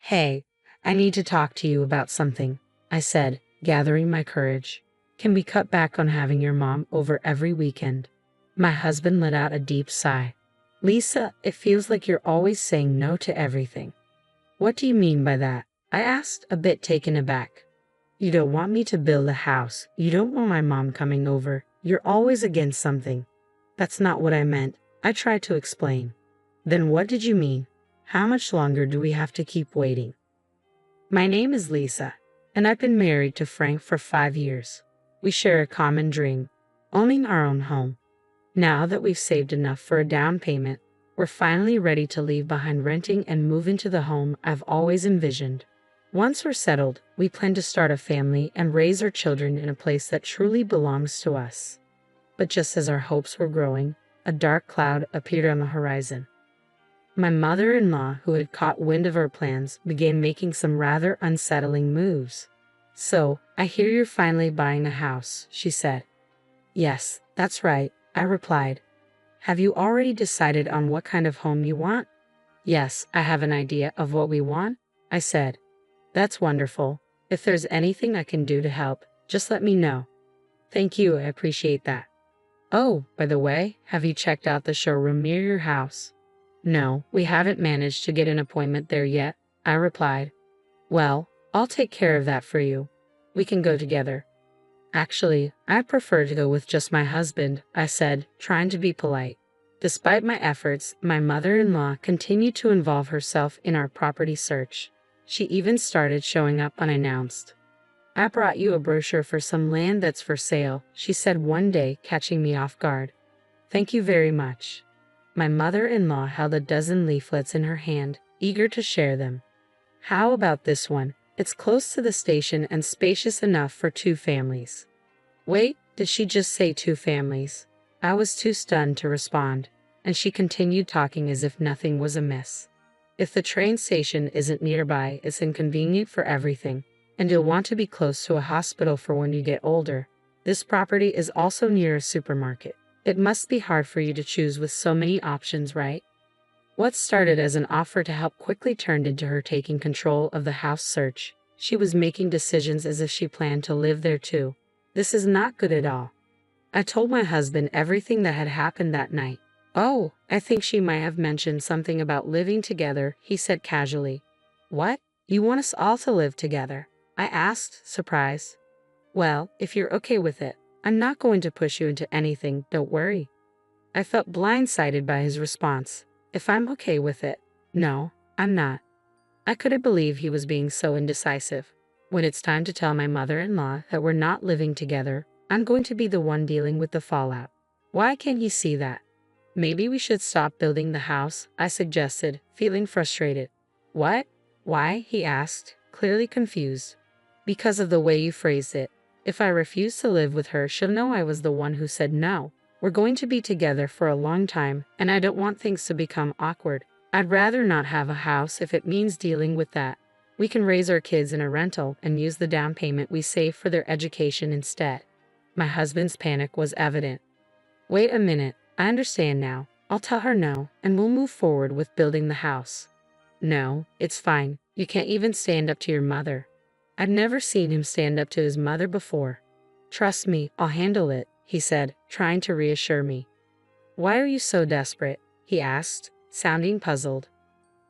Hey, I need to talk to you about something, I said, gathering my courage. Can we cut back on having your mom over every weekend? My husband let out a deep sigh. Lisa, it feels like you're always saying no to everything. What do you mean by that? I asked, a bit taken aback. You don't want me to build a house. You don't want my mom coming over. You're always against something. That's not what I meant. I tried to explain. Then what did you mean? How much longer do we have to keep waiting? My name is Lisa, and I've been married to Frank for 5 years. We share a common dream, owning our own home. Now that we've saved enough for a down payment, we're finally ready to leave behind renting and move into the home I've always envisioned. Once we're settled, we plan to start a family and raise our children in a place that truly belongs to us. But just as our hopes were growing, a dark cloud appeared on the horizon. My mother-in-law, who had caught wind of our plans, began making some rather unsettling moves. So, I hear you're finally buying a house, she said. Yes, that's right, I replied. Have you already decided on what kind of home you want? Yes, I have an idea of what we want, I said. That's wonderful. If there's anything I can do to help, just let me know. Thank you, I appreciate that. Oh, by the way, have you checked out the showroom near your house? No, we haven't managed to get an appointment there yet, I replied. Well, I'll take care of that for you. We can go together. Actually, I prefer to go with just my husband, I said, trying to be polite. Despite my efforts, my mother-in-law continued to involve herself in our property search. She even started showing up unannounced. I brought you a brochure for some land that's for sale, she said one day, catching me off guard. Thank you very much. My mother-in-law held a dozen leaflets in her hand, eager to share them. How about this one? It's close to the station and spacious enough for 2 families. Wait, did she just say 2 families? I was too stunned to respond, and she continued talking as if nothing was amiss. If the train station isn't nearby, it's inconvenient for everything, and you'll want to be close to a hospital for when you get older. This property is also near a supermarket. It must be hard for you to choose with so many options, right? What started as an offer to help quickly turned into her taking control of the house search. She was making decisions as if she planned to live there too. This is not good at all. I told my husband everything that had happened that night. Oh, I think she might have mentioned something about living together, he said casually. What? You want us all to live together? I asked, surprised. Well, if you're okay with it, I'm not going to push you into anything, don't worry. I felt blindsided by his response. If I'm okay with it? No, I'm not. I couldn't believe he was being so indecisive. When it's time to tell my mother-in-law that we're not living together, I'm going to be the one dealing with the fallout. Why can't he see that? Maybe we should stop building the house, I suggested, feeling frustrated. What? Why? He asked, clearly confused. Because of the way you phrased it. If I refuse to live with her, she'll know I was the one who said no. We're going to be together for a long time, and I don't want things to become awkward. I'd rather not have a house if it means dealing with that. We can raise our kids in a rental and use the down payment we save for their education instead. My husband's panic was evident. Wait a minute, I understand now. I'll tell her no, and we'll move forward with building the house. No, it's fine. You can't even stand up to your mother. I'd never seen him stand up to his mother before. Trust me, I'll handle it, he said, trying to reassure me. Why are you so desperate? He asked, sounding puzzled.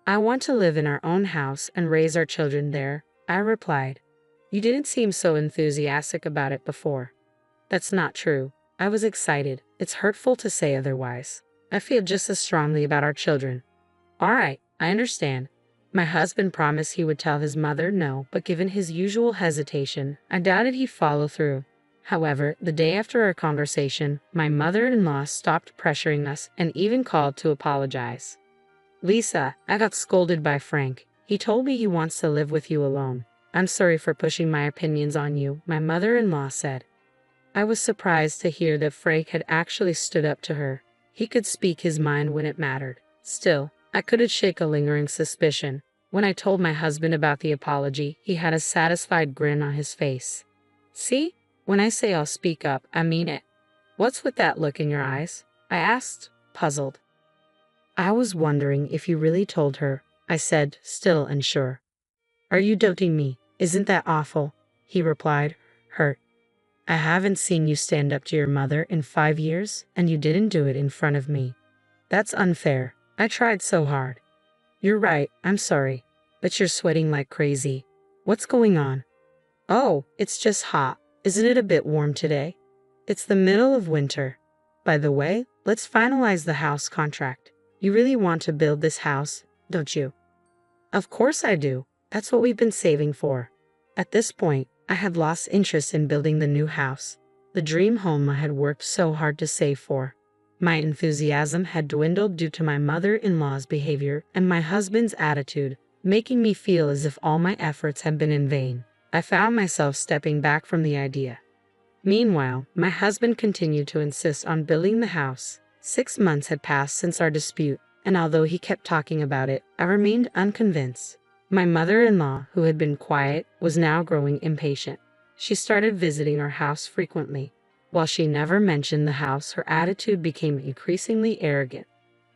I want to live in our own house and raise our children there, I replied. You didn't seem so enthusiastic about it before. That's not true. I was excited. It's hurtful to say otherwise. I feel just as strongly about our children. All right, I understand. My husband promised he would tell his mother no, but given his usual hesitation, I doubted he'd follow through. However, the day after our conversation, my mother-in-law stopped pressuring us and even called to apologize. Lisa, I got scolded by Frank. He told me he wants to live with you alone. I'm sorry for pushing my opinions on you, my mother-in-law said. I was surprised to hear that Frank had actually stood up to her. He could speak his mind when it mattered. Still, I couldn't shake a lingering suspicion. When I told my husband about the apology, he had a satisfied grin on his face. See? When I say I'll speak up, I mean it. What's with that look in your eyes? I asked, puzzled. I was wondering if you really told her, I said, still unsure. Are you doubting me? Isn't that awful? He replied, hurt. I haven't seen you stand up to your mother in 5 years, and you didn't do it in front of me. That's unfair. I tried so hard. You're right, I'm sorry. But you're sweating like crazy. What's going on? Oh, it's just hot. Isn't it a bit warm today? It's the middle of winter. By the way, let's finalize the house contract. You really want to build this house, don't you? Of course I do. That's what we've been saving for. At this point, I had lost interest in building the new house, the dream home I had worked so hard to save for. My enthusiasm had dwindled due to my mother-in-law's behavior and my husband's attitude, making me feel as if all my efforts had been in vain. I found myself stepping back from the idea. Meanwhile, my husband continued to insist on building the house. 6 months had passed since our dispute, and although he kept talking about it, I remained unconvinced. My mother-in-law, who had been quiet, was now growing impatient. She started visiting our house frequently. While she never mentioned the house, her attitude became increasingly arrogant.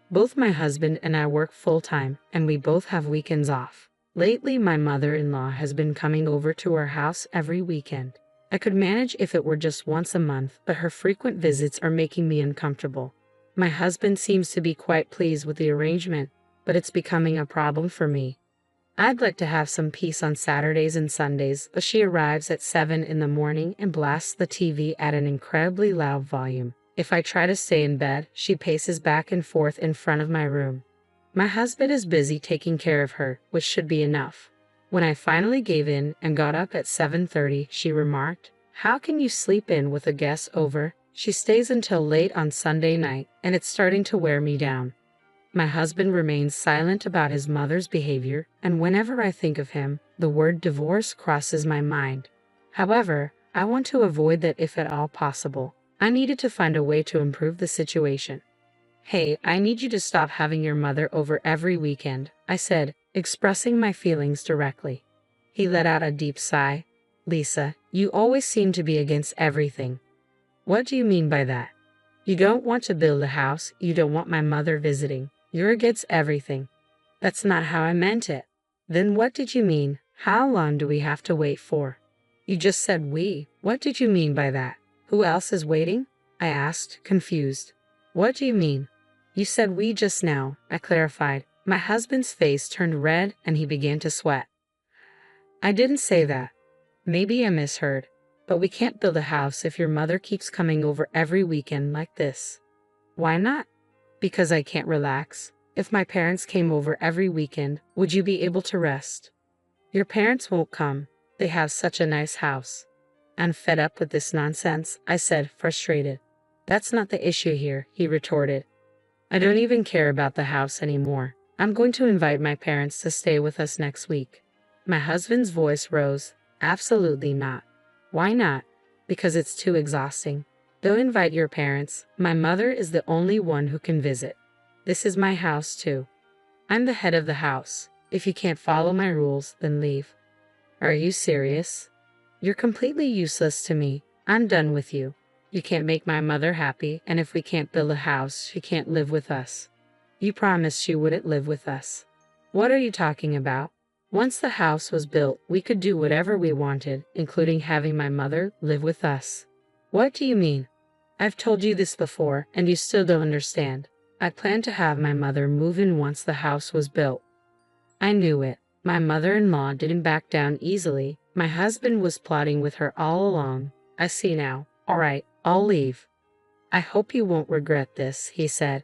Both my husband and I work full-time, and we both have weekends off. Lately, my mother-in-law has been coming over to our house every weekend. I could manage if it were just once a month, but her frequent visits are making me uncomfortable. My husband seems to be quite pleased with the arrangement, but it's becoming a problem for me. I'd like to have some peace on Saturdays and Sundays, but she arrives at 7 in the morning and blasts the TV at an incredibly loud volume. If I try to stay in bed, she paces back and forth in front of my room. My husband is busy taking care of her, which should be enough. When I finally gave in and got up at 7:30, she remarked, "How can you sleep in with a guest over? She stays until late on Sunday night, and it's starting to wear me down." My husband remains silent about his mother's behavior, and whenever I think of him, the word divorce crosses my mind. However, I want to avoid that if at all possible. I needed to find a way to improve the situation. "Hey, I need you to stop having your mother over every weekend," I said, expressing my feelings directly. He let out a deep sigh. "Lisa, you always seem to be against everything." "What do you mean by that?" "You don't want to build a house, you don't want my mother visiting. You're against everything." "That's not how I meant it." "Then what did you mean? How long do we have to wait for?" "You just said we. What did you mean by that?" "Who else is waiting?" I asked, confused. "What do you mean?" "You said we just now," I clarified. My husband's face turned red and he began to sweat. "I didn't say that. Maybe I misheard. But we can't build a house if your mother keeps coming over every weekend like this." "Why not?" "Because I can't relax. If my parents came over every weekend, would you be able to rest?" "Your parents won't come. They have such a nice house." "I'm fed up with this nonsense," I said, frustrated. "That's not the issue here," he retorted. "I don't even care about the house anymore. I'm going to invite my parents to stay with us next week." My husband's voice rose. "Absolutely not." "Why not?" "Because it's too exhausting. Don't invite your parents. My mother is the only one who can visit. This is my house too. I'm the head of the house. If you can't follow my rules, then leave." "Are you serious?" "You're completely useless to me. I'm done with you. You can't make my mother happy, and if we can't build a house, she can't live with us." "You promised she wouldn't live with us." "What are you talking about? Once the house was built, we could do whatever we wanted, including having my mother live with us." "What do you mean?" "I've told you this before, and you still don't understand. I planned to have my mother move in once the house was built." I knew it. My mother-in-law didn't back down easily. My husband was plotting with her all along. I see now. "All right, I'll leave." "I hope you won't regret this," he said.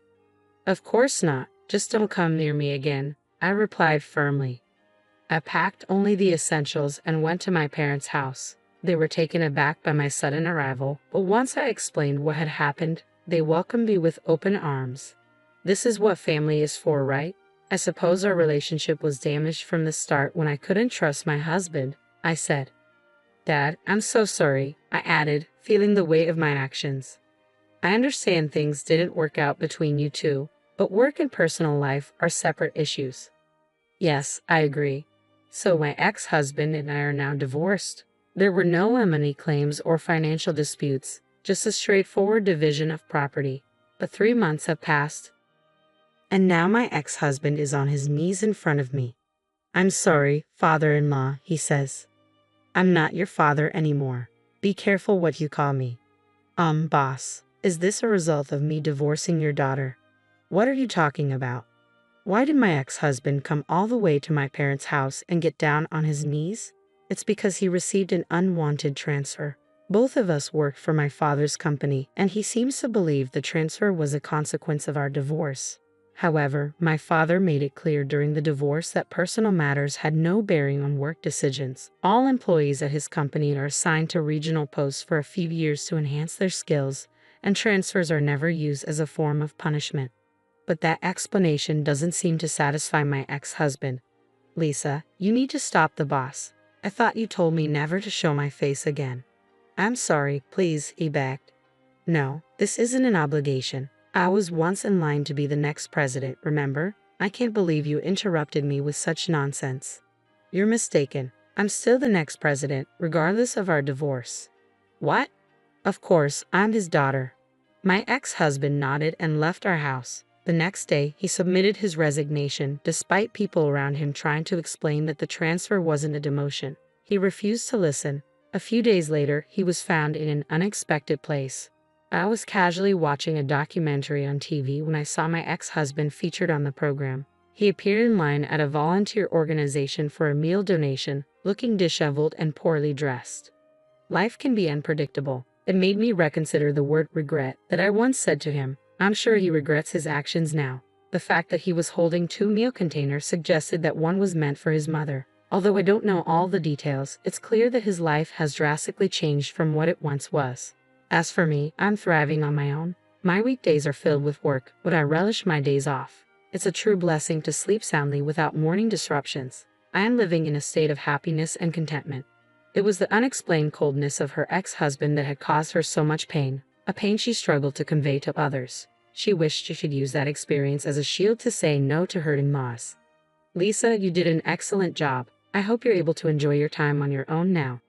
"Of course not. Just don't come near me again," I replied firmly. I packed only the essentials and went to my parents' house. They were taken aback by my sudden arrival, but once I explained what had happened, they welcomed me with open arms. "This is what family is for, right?" "I suppose our relationship was damaged from the start when I couldn't trust my husband," I said. "Dad, I'm so sorry," I added, feeling the weight of my actions. "I understand things didn't work out between you two, but work and personal life are separate issues." "Yes, I agree." "So my ex-husband and I are now divorced." There were no money claims or financial disputes, just a straightforward division of property. But 3 months have passed, and now my ex-husband is on his knees in front of me. I'm sorry, father-in-law, he says. I'm not your father anymore. Be careful what you call me. Boss, is this a result of me divorcing your daughter? What are you talking about? Why did my ex-husband come all the way to my parents' house and get down on his knees? It's because he received an unwanted transfer. Both of us worked for my father's company, and he seems to believe the transfer was a consequence of our divorce. However, my father made it clear during the divorce that personal matters had no bearing on work decisions. All employees at his company are assigned to regional posts for a few years to enhance their skills, and transfers are never used as a form of punishment. But that explanation doesn't seem to satisfy my ex-husband. Lisa, you need to stop the boss. I thought you told me never to show my face again. I'm sorry, please, he begged. No, this isn't an obligation. I was once in line to be the next president, remember? I can't believe you interrupted me with such nonsense. You're mistaken. I'm still the next president, regardless of our divorce. What? Of course, I'm his daughter. My ex-husband nodded and left our house. The next day, he submitted his resignation, despite people around him trying to explain that the transfer wasn't a demotion. He refused to listen. A few days later, he was found in an unexpected place. I was casually watching a documentary on TV when I saw my ex-husband featured on the program. He appeared in line at a volunteer organization for a meal donation, looking disheveled and poorly dressed. Life can be unpredictable. It made me reconsider the word regret that I once said to him. I'm sure he regrets his actions now. The fact that he was holding 2 meal containers suggested that one was meant for his mother. Although I don't know all the details, it's clear that his life has drastically changed from what it once was. As for me, I'm thriving on my own. My weekdays are filled with work, but I relish my days off. It's a true blessing to sleep soundly without morning disruptions. I am living in a state of happiness and contentment. It was the unexplained coldness of her ex-husband that had caused her so much pain, a pain she struggled to convey to others. She wished she could use that experience as a shield to say no to hurting Moss. Lisa, you did an excellent job. I hope you're able to enjoy your time on your own now.